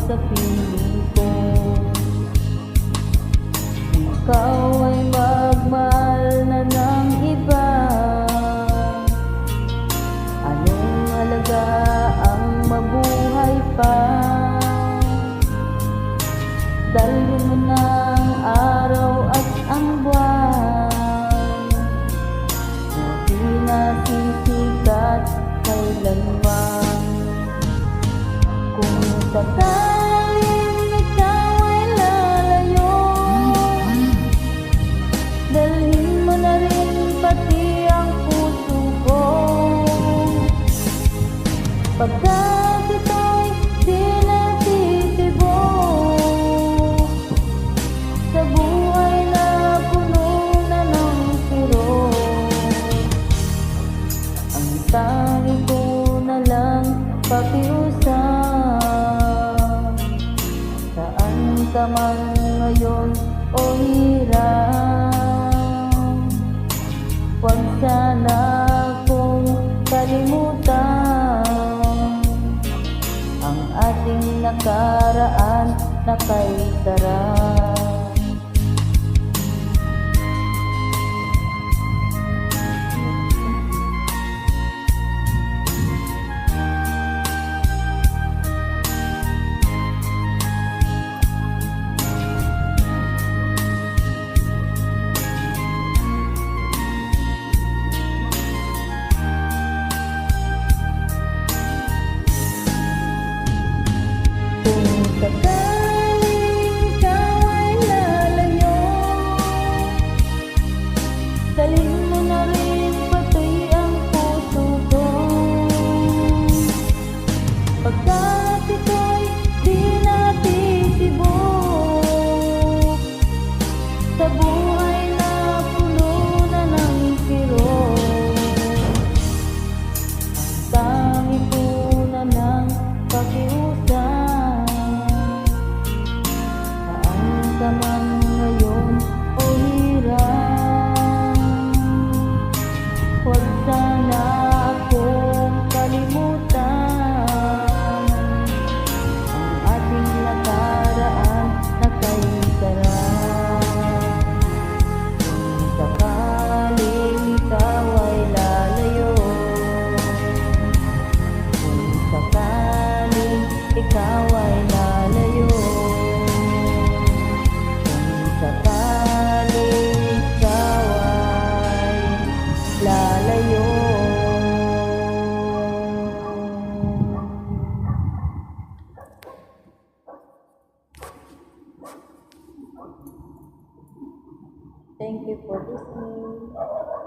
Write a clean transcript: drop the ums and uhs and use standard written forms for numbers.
sa piling ko. Ikaw ay magmahal na ng iba. Anong halaga ang mabuhay pa? Dalhin mo na ang araw at ang buwan, hindi na sisikat kailanman. Kung sakaling ikaw ay lalayo, dalhin mo na rin pati ang puso ko. Pagkat ito'y di natitibok sa buhay na puno na ng kirot, ang tanging ko na lang pakiusap. Saan ka man ngayon o hirap, huwag sana akong kalimutan ang ating nakaraan na kay sarap. Sakaling ikaw ay lalayo, dalhin mo na rin pati ang puso ko. Pagkat ito'y di natitibok sa buhay na puno na ng kirot, ang tanging ko na lang pakiusap. Ka man ngayon o hirap, huwag sana akong kalimutan ang ating nakaraan na kay sarap. Kung sakaling ikaw ay lalayo, kung sakaling ikaw ay lalayo, sakaling ikaw ay lalayo. Thank you for listening.